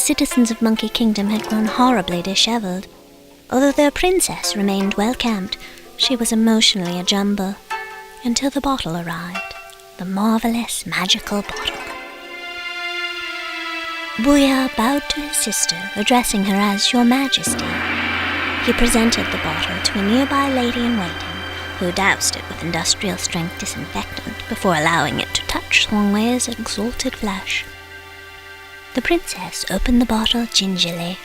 citizens of Monkey Kingdom had grown horribly disheveled. Although their princess remained well-kept, she was emotionally a jumble, until the bottle arrived, the marvelous magical bottle. Booyah bowed to his sister, addressing her as Your Majesty. He presented the bottle to a nearby lady-in-waiting, who doused it with industrial-strength disinfectant before allowing it to touch Xuanwei's exalted flesh. The princess opened the bottle gingerly.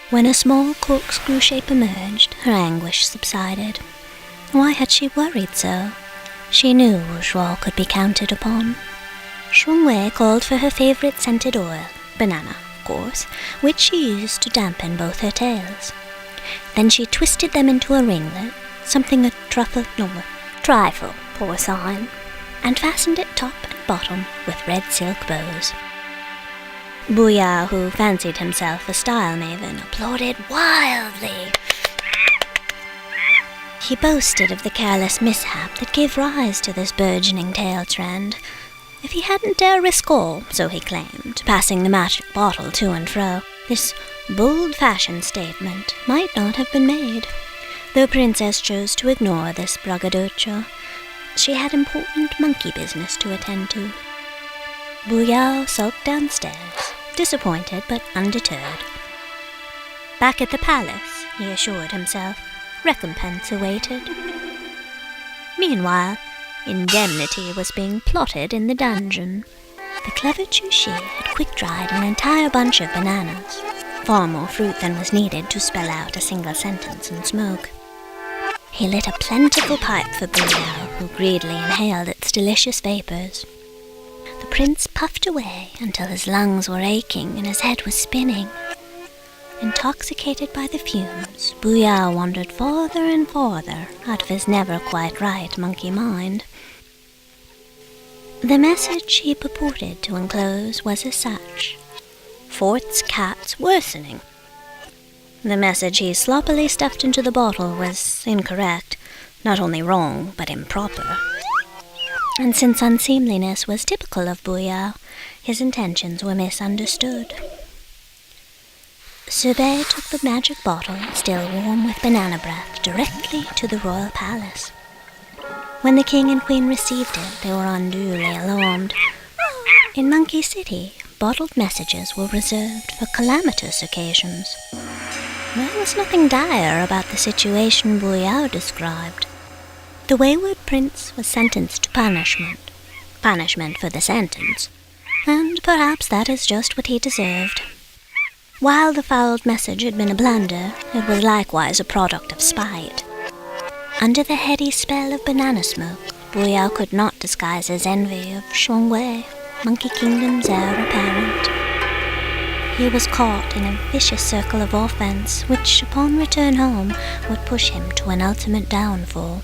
When a small corkscrew shape emerged, her anguish subsided. Why had she worried so? She knew bourgeois could be counted upon. Xuanwei called for her favorite scented oil, banana, of course, which she used to dampen both her tails. Then she twisted them into a ringlet, something a trifle, porcine, and fastened it top and bottom with red silk bows. Booyah, who fancied himself a style maven, applauded wildly. He boasted of the careless mishap that gave rise to this burgeoning tail trend. If he hadn't dare risk all, so he claimed, passing the magic bottle to and fro, this bold fashion statement might not have been made. The princess chose to ignore this braggadocio. She had important monkey business to attend to. Booyah sulked downstairs, disappointed but undeterred. Back at the palace, he assured himself, recompense awaited. Meanwhile, indemnity was being plotted in the dungeon. The clever Chu-Shi had quick-dried an entire bunch of bananas, far more fruit than was needed to spell out a single sentence in smoke. He lit a plentiful pipe for Booyah, who greedily inhaled its delicious vapors. The prince puffed away until his lungs were aching and his head was spinning. Intoxicated by the fumes, Booyah wandered farther and farther out of his never-quite-right monkey mind. The message he purported to enclose was as such: Fort's cat's worsening. The message he sloppily stuffed into the bottle was incorrect, not only wrong, but improper. And since unseemliness was typical of Booyah, his intentions were misunderstood. Sorbet took the magic bottle, still warm with banana breath, directly to the royal palace. When the king and queen received it, they were unduly alarmed. In Monkey City, bottled messages were reserved for calamitous occasions. There was nothing dire about the situation Booyah described. The wayward prince was sentenced to punishment for the sentence, and perhaps that is just what he deserved. While the fouled message had been a blunder, it was likewise a product of spite. Under the heady spell of banana smoke, Booyah could not disguise his envy of Xuanwei, Monkey Kingdom's heir apparent. He was caught in a vicious circle of offense, which, upon return home, would push him to an ultimate downfall.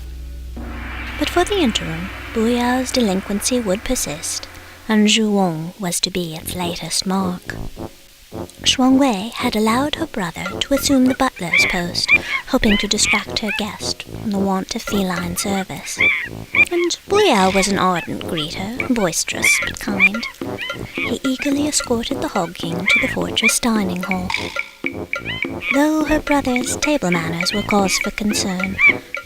But for the interim, Booyah's delinquency would persist, and Zhuong was to be its latest mark. Xuanwei had allowed her brother to assume the butler's post, hoping to distract her guest from the want of feline service. And Booyah was an ardent greeter, boisterous but kind. He eagerly escorted the Hog King to the fortress dining hall. Though her brother's table manners were cause for concern,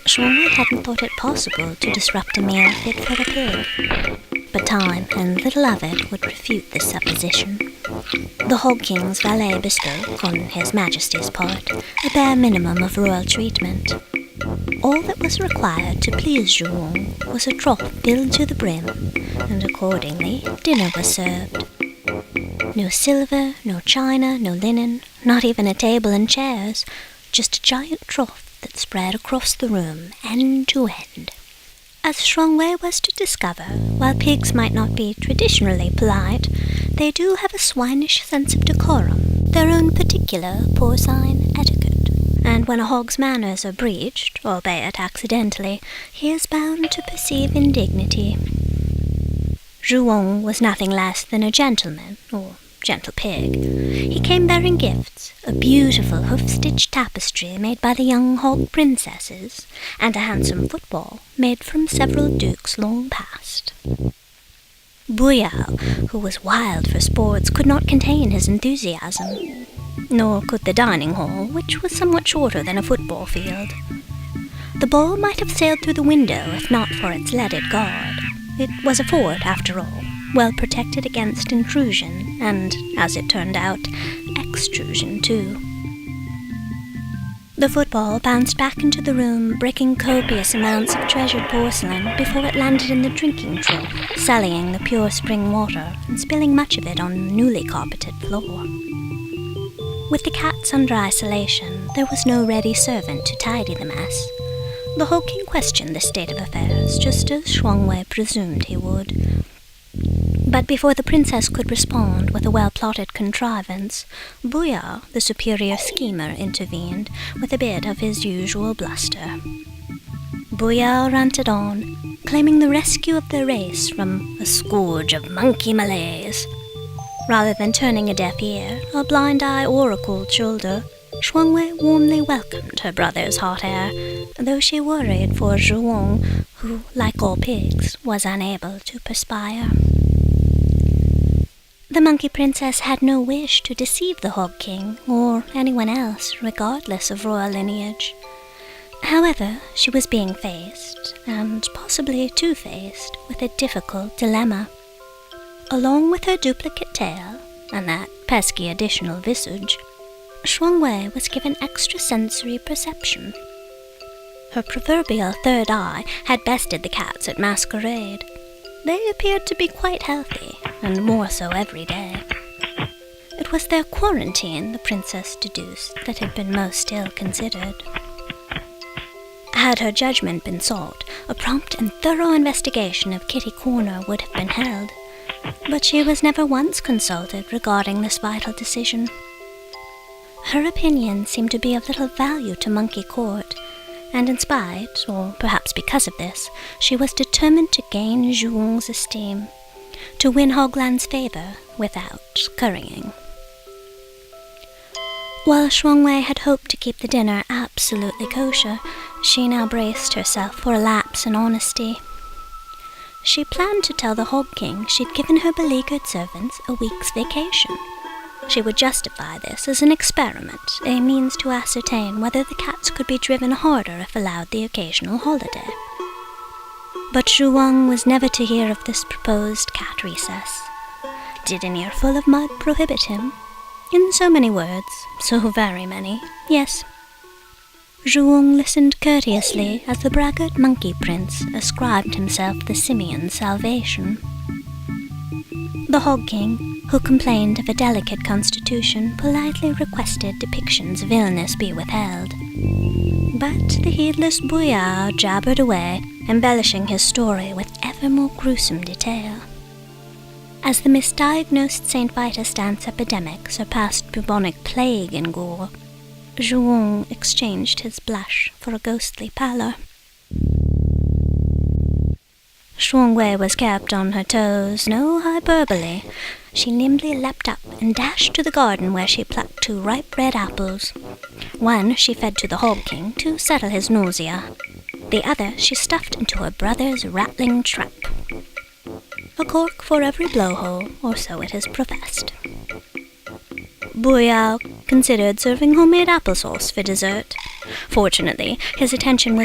Xuanwei hadn't thought it possible to disrupt a meal fit for a pig. But time and little of it would refute this supposition. The Hog King's valet bespoke, on His Majesty's part, a bare minimum of royal treatment. All that was required to please Zhuong was a trough filled to the brim, and accordingly dinner was served. No silver, no china, no linen, not even a table and chairs, just a giant trough that spread across the room, end to end. As Xuanwei was to discover, while pigs might not be traditionally polite, they do have a swinish sense of decorum, their own particular porcine etiquette. And when a hog's manners are breached, albeit accidentally, he is bound to perceive indignity. Zhuong was nothing less than a gentleman, or gentle pig. He came bearing gifts, a beautiful hoof-stitched tapestry made by the young hog princesses, and a handsome football made from several dukes long past. Buyao, who was wild for sports, could not contain his enthusiasm, nor could the dining hall, which was somewhat shorter than a football field. The ball might have sailed through the window if not for its leaded guard. It was a fort, after all, well protected against intrusion, and, as it turned out, extrusion too. The football bounced back into the room, breaking copious amounts of treasured porcelain before it landed in the drinking trough, sullying the pure spring water and spilling much of it on the newly carpeted floor. With the cats under isolation, there was no ready servant to tidy the mess. The Hog King questioned the state of affairs, just as Shuangwei presumed he would. But before the princess could respond with a well-plotted contrivance, Buyao, the superior schemer, intervened with a bit of his usual bluster. Buyao ranted on, claiming the rescue of the race from a scourge of monkey malaise. Rather than turning a deaf ear, a blind eye, or a cold shoulder, Shuangwei warmly welcomed her brother's hot air, though she worried for Zhuong, who, like all pigs, was unable to perspire. The monkey princess had no wish to deceive the Hog King, or anyone else, regardless of royal lineage. However, she was being faced, and possibly two-faced, with a difficult dilemma. Along with her duplicate tail, and that pesky additional visage, Shuangwei was given extrasensory perception. Her proverbial third eye had bested the cats at masquerade. They appeared to be quite healthy, and more so every day. It was their quarantine, the princess deduced, that had been most ill-considered. Had her judgment been sought, a prompt and thorough investigation of Kitty Corner would have been held, but she was never once consulted regarding this vital decision. Her opinion seemed to be of little value to Monkey Court, and in spite, or perhaps because of this, she was determined to gain Zhuong's esteem, to win Hogland's favor without currying. While Shuangwei had hoped to keep the dinner absolutely kosher, she now braced herself for a lapse in honesty. She planned to tell the Hog King she'd given her beleaguered servants a week's vacation. She would justify this as an experiment, a means to ascertain whether the cats could be driven harder if allowed the occasional holiday. But Zhuong was never to hear of this proposed cat recess. Did an earful of mud prohibit him? In so many words, so very many, yes. Zhuong listened courteously as the braggart monkey prince ascribed himself the simian's salvation. The Hog King, who complained of a delicate constitution, politely requested depictions of illness be withheld. But the heedless Buyao jabbered away, embellishing his story with ever more gruesome detail. As the misdiagnosed St. Vitus dance epidemic surpassed bubonic plague in gore, Zhuong exchanged his blush for a ghostly pallor. Shuangwei was kept on her toes, no hyperbole. She nimbly leapt up and dashed to the garden where she plucked 2 ripe red apples. One she fed to the Hog King to settle his nausea. The other she stuffed into her brother's rattling trap. A cork for every blowhole, or so it is professed. Buyao considered serving homemade applesauce for dessert. Fortunately, his attention was